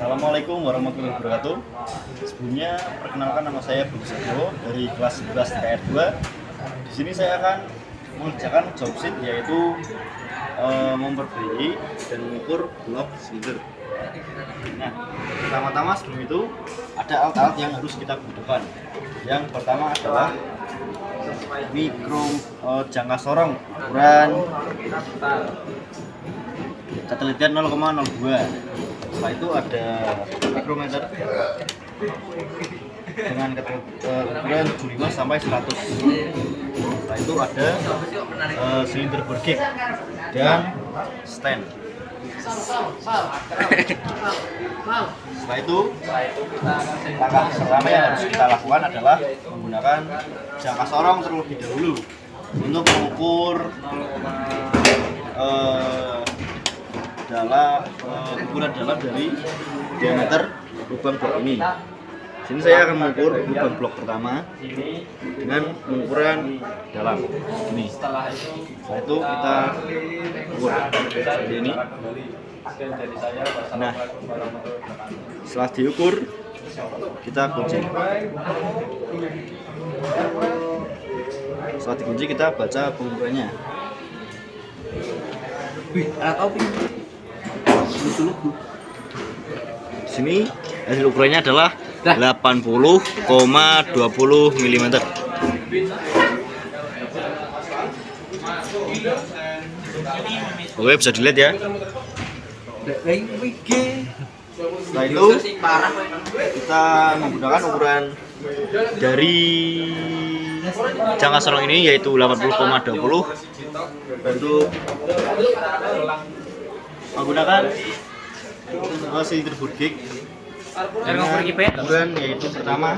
Assalamualaikum warahmatullahi wabarakatuh. Sebelumnya perkenalkan, nama saya Bung Sejo dari kelas 11 TKR 2. Di sini saya akan mengerjakan job sheet, yaitu memperbaiki dan mengukur blok silinder. Nah, pertama-tama sebelum itu ada alat-alat yang harus kita butuhkan. Yang pertama adalah mikro jangka sorong ukuran ketelitian 0,02. Setelah itu ada mikrometer dengan ukuran 75 sampai 100. Setelah itu ada silinder bergig dan stand. Setelah itu langkah pertama yang harus kita lakukan adalah menggunakan jangka sorong terlebih dahulu untuk mengukur ukuran dalam dari diameter lubang blok ini. Sini saya akan mengukur lubang blok pertama dengan ukuran dalam ini. Setelah itu kita ukur seperti ini. Nah, setelah diukur kita kunci. Setelah dikunci kita baca pengukurannya. Di sini hasil ukurannya adalah 80,20 mm. Oke, bisa dilihat ya. Setelah itu kita menggunakan ukuran dari jangka sorong ini, yaitu 80,20, untuk menggunakan silinder bergig dengan ukuran yaitu pertama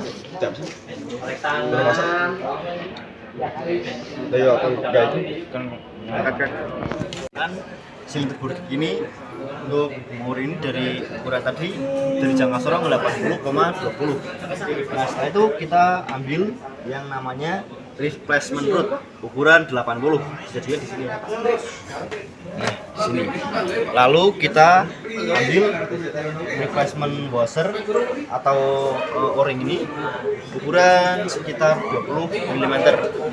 kan silinder bergig ini untuk mengukur ini dari ukuran tadi dari jangka sorong 80,20. Nah, setelah itu kita ambil yang namanya replacement root ukuran 80. Bisa dilihat di sini. Nah, sini. Lalu kita ambil replacement washer atau o-ring ini ukuran sekitar 20 mm,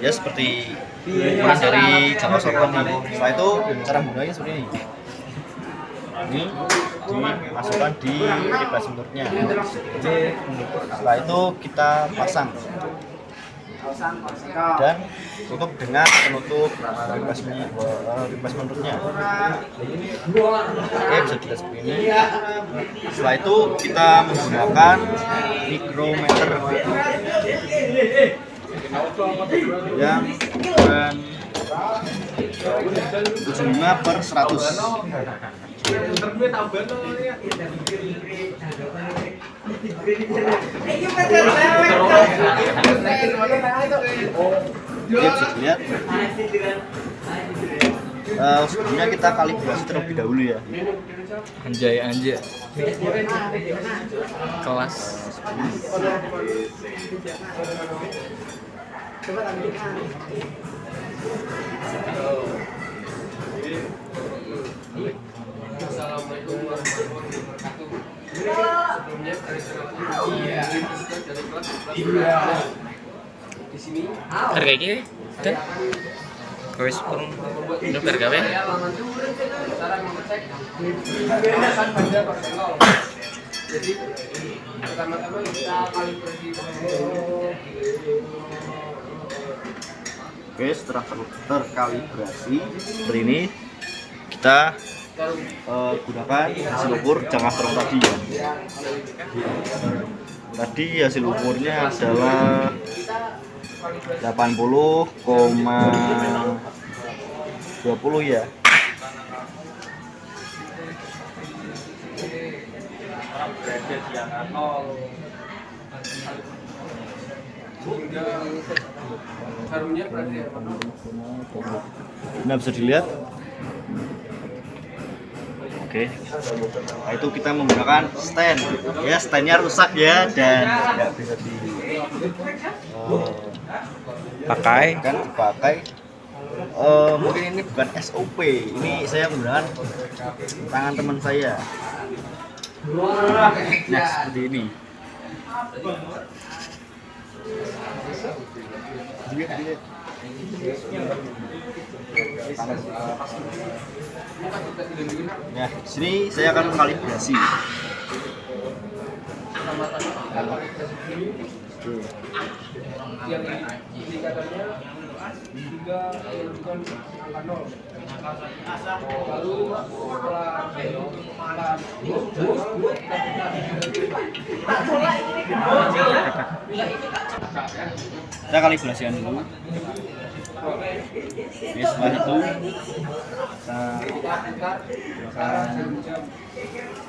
ya seperti ukuran dari jangka sorong ini. Setelah itu cara menggunakannya seperti ini. Ini dimasukkan di replacement rootnya. Setelah itu kita pasang dan tutup dengan penutup replacement rootnya. Oke, bisa dilihat seperti ini. Setelah itu kita menggunakan mikrometer yang ukuran 75/100. Bisa dilihat. Sebelumnya kita kalibrasi terlebih dahulu ya. Anjay kelas. Assalamualaikum warahmatullahi wabarakatuh. Sebelumnya di sini Harga ini dan kawis pun udah bergawe. Jadi pertama-tama kita kalibrasi. Oke, setelah terkalibrasi seperti ini, kita gunakan hasil ukur jangka sorong tadi ya. Tadi hasil ukurnya adalah 80,20 ya. Nah, bisa dilihat. Oke, nah, itu kita menggunakan stand ya, standnya rusak ya dan nggak bisa dipakai. Mungkin ini bukan SOP, ini saya menggunakan tangan teman saya. Nah, seperti ini. Nah, di sini saya akan mengkalibrasi. Yang indikatornya 3 bukan angka 0. Lalu setelah Kita kalibrasikan dulu. Ini setelah itu kita gunakan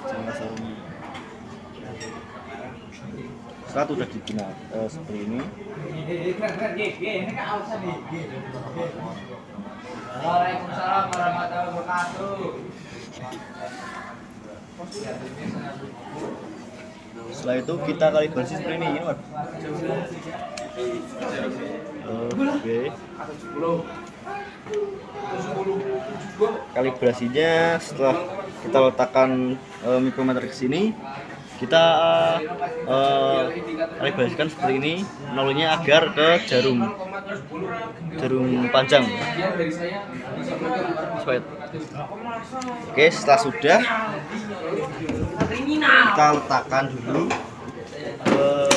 jangka sarungnya. Setelah sudah digunakan seperti ini, Waalaikumsalam warahmatullahi wabarakatuh. setelah itu kita kalibrasi seperti ini, Mas. Oke. Kalibrasinya setelah kita letakkan mikrometer ke sini, kita kalibrasikan seperti ini, nolnya agar ke jarum panjang. Oke, setelah sudah kita letakkan dulu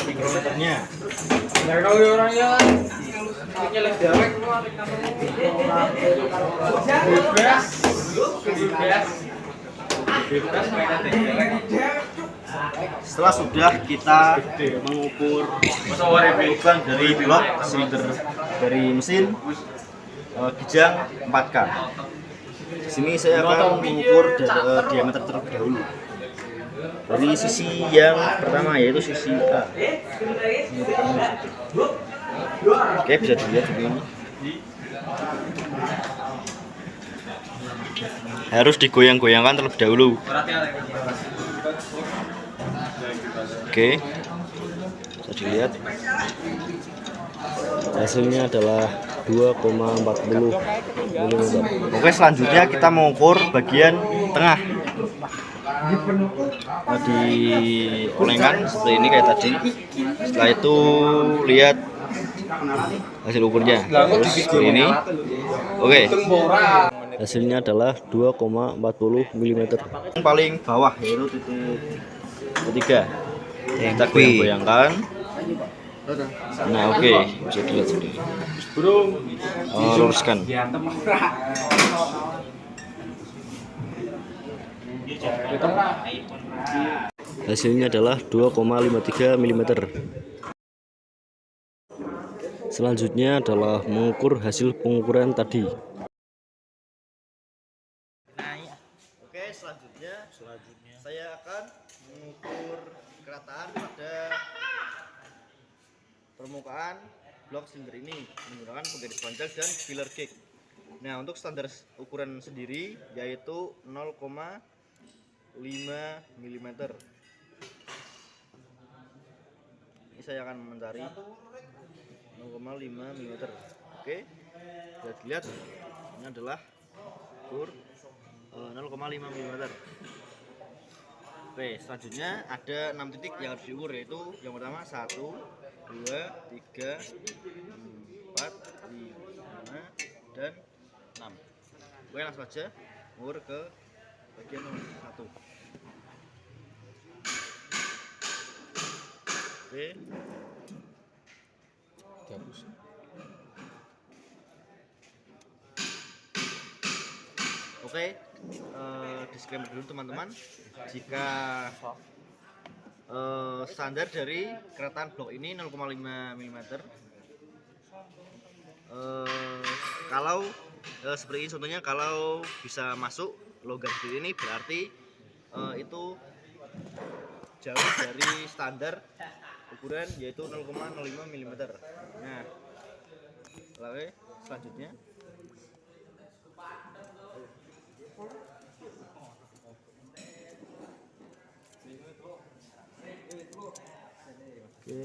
mikrometernya. Setelah sudah kita mengukur lubang dari blok silinder dari mesin kijang 4K. Di sini saya akan mengukur diameter terlebih dahulu. Dari sisi yang pertama, yaitu sisi A. Oke, bisa dilihat begini. Harus digoyang-goyangkan terlebih dahulu. Oke, bisa dilihat hasilnya adalah 2,40 mm. Oke, selanjutnya kita mengukur bagian tengah. Diolengkan seperti ini kayak tadi. Setelah itu lihat hasil ukurnya, terus seperti ini. Oke, hasilnya adalah 2,40 mm. Paling bawah yaitu titik ketiga. Kita goyang-goyangkan. Nah, oke, bisa dilihat sendiri. Luruskan. Hasilnya adalah 2,53 mm. Selanjutnya adalah mengukur hasil pengukuran tadi. Oke, selanjutnya saya akan mengukur kerataan pada permukaan blok silinder ini menggunakan penggaris panjang dan filler gauge. Nah, untuk standar ukuran sendiri yaitu 0,5 mm. Ini saya akan mencari 0,5 mm. Oke, bisa dilihat ini adalah ukur 0,5 mm. Oke, selanjutnya ada 6 titik yang harus diukur, yaitu yang pertama 1, 2, 3, 4, 5, dan 6. Oke, langsung saja mengukur ke bagian nomor 1. Oke. Oke, disclaimer dulu teman-teman, jika standar dari kerataan blok ini 0,5 mm. Kalau seperti ini contohnya, kalau bisa masuk logam seperti ini berarti itu jauh dari standar ukuran yaitu 0,05 mm. Nah, lalu selanjutnya oke.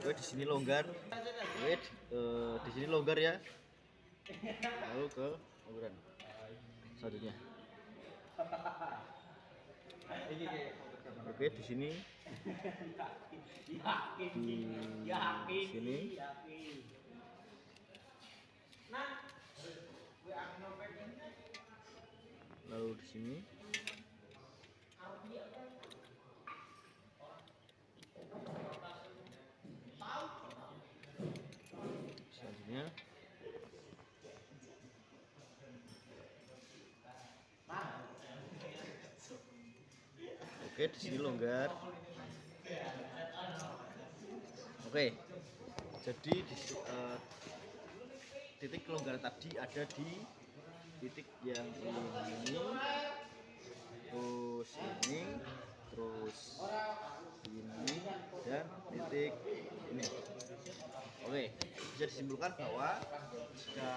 Oke, di sini longgar. Oke, di sini longgar ya. Lalu ke ukuran selanjutnya. Oke, di sini lalu di sini selanjutnya. Oke, di sini longgar. Oke, jadi di titik longgar tadi ada di titik yang ini, terus ini, dan titik ini. Oke, bisa disimpulkan bahwa jika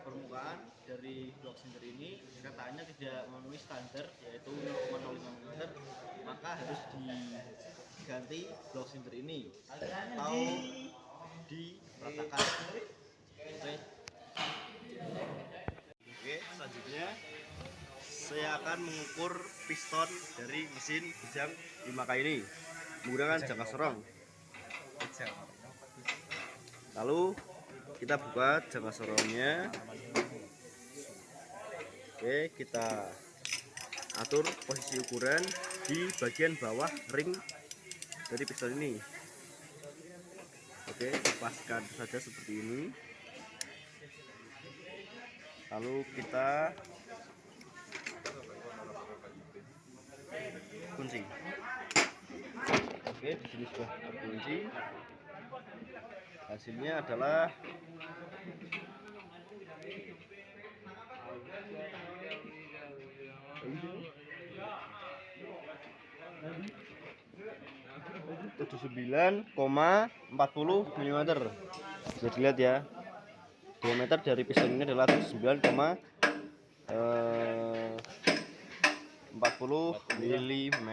permukaan dari blok silinder ini katanya tidak memenuhi standar yaitu 0,05 mm, maka harus diganti blok silinder ini atau diratakan. Oke, selanjutnya saya akan mengukur piston dari mesin bujang 5K ini menggunakan jangka sorong. Lalu kita buka jangka sorongnya. Oke, kita atur posisi ukuran di bagian bawah ring dari piston ini. Oke, lepaskan saja seperti ini. Lalu kita kunci. Oke, di sini sudah terkunci. Hasilnya adalah tujuh 79,40 mm. Bisa dilihat ya, diameter dari piston ini adalah 79,40 mm.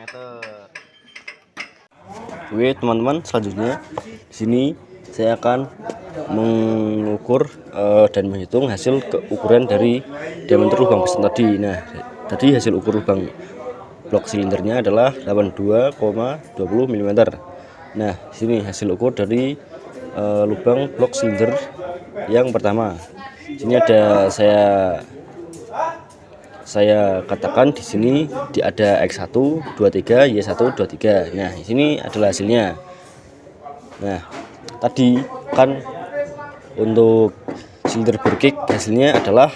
Oke teman-teman, selanjutnya di sini saya akan mengukur dan menghitung hasil ukuran dari diameter lubang piston tadi. Nah, tadi hasil ukur lubang blok silindernya adalah 82,20 mm. Nah, di sini hasil ukur dari lubang blok silinder yang pertama. Sini ada saya katakan di sini ada X1, 23, Y1, 23. Nah, di sini adalah hasilnya. Nah, tadi kan untuk silinder burkick hasilnya adalah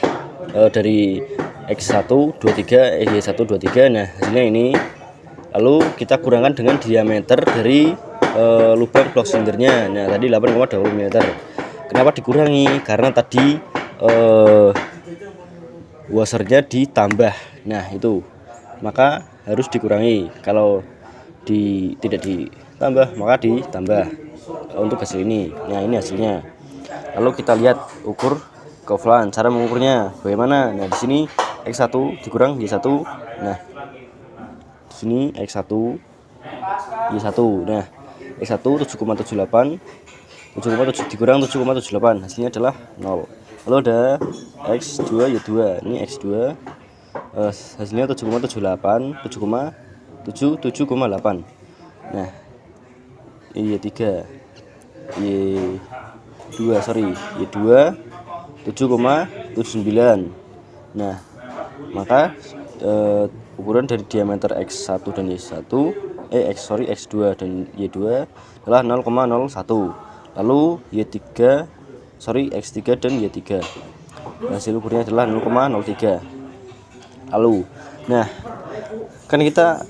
dari X1, 23, Y1, 23. Nah, hasilnya ini. Lalu kita kurangkan dengan diameter dari lubang blok silindernya. Nah, tadi 8,20 mm. Kenapa dikurangi? Karena tadi washernya ditambah. Nah, itu maka harus dikurangi. Kalau tidak ditambah maka ditambah untuk hasil ini. Nah, ini hasilnya. Lalu kita lihat ukur keovalan. Cara mengukurnya bagaimana? Nah, di sini X1 dikurang Y1. Nah, di sini X1 Y1. Nah, X1 7,78, 7,7 dikurang 7,78, hasilnya adalah 0. Lalu ada X2 Y2. Ini X2 hasilnya 7,78, 7,8. Nah, Y3 Y2 7,79. Nah, maka ukuran dari diameter X1 dan Y1 X2 dan Y2 adalah 0,01. Lalu X3 dan Y3 hasil ukurnya adalah 0,03. Lalu nah, kan kita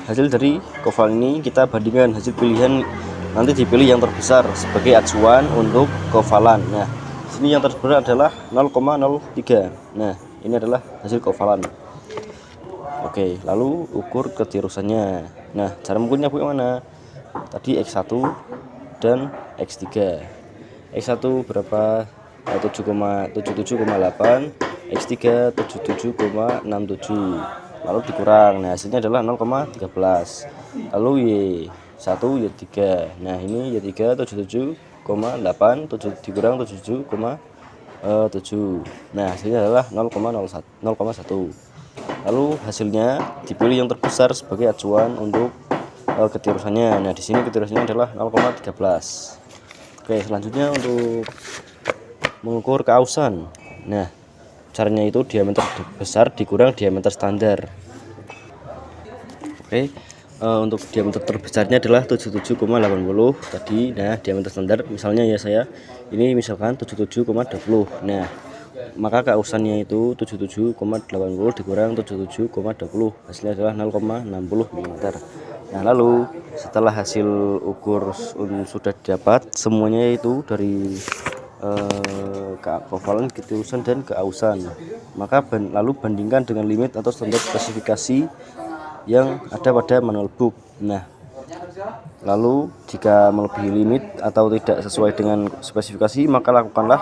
hasil dari keovalan ini kita bandingkan hasil pilihan, nanti dipilih yang terbesar sebagai acuan untuk keovalan. Nah, sini yang terbesar adalah 0,03. Nah, ini adalah hasil keovalan. Oke, lalu ukur ketirusannya. Nah, cara mengukurnya bagaimana? Tadi X1 dan X3. X1 berapa? 77,8, X3 77,67. Lalu dikurang. Nah, hasilnya adalah 0,13. Lalu Y1 Y3. Nah, ini Y3 77,8, dikurang 7. Nah, hasilnya adalah 0,1. Lalu hasilnya dipilih yang terbesar sebagai acuan untuk ketirusannya. Nah, di sini ketirusannya adalah 0,13. Oke, selanjutnya untuk mengukur keausan. Nah, caranya itu diameter besar dikurang diameter standar. Oke, untuk diameter terbesarnya adalah 77,80 tadi. Nah, diameter standar misalnya ya saya ini misalkan 77,20. Nah, maka keausannya itu 77,80 dikurang 77,20, hasilnya adalah 0,60 mm. Nah, lalu setelah hasil ukur sudah dapat semuanya itu dari kekovalan, ketirusan, dan keausan, maka lalu bandingkan dengan limit atau standar spesifikasi yang ada pada manual book. Nah, lalu jika melebihi limit atau tidak sesuai dengan spesifikasi, maka lakukanlah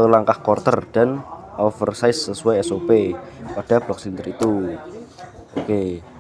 langkah quarter dan oversize sesuai SOP pada blok silinder itu. Oke.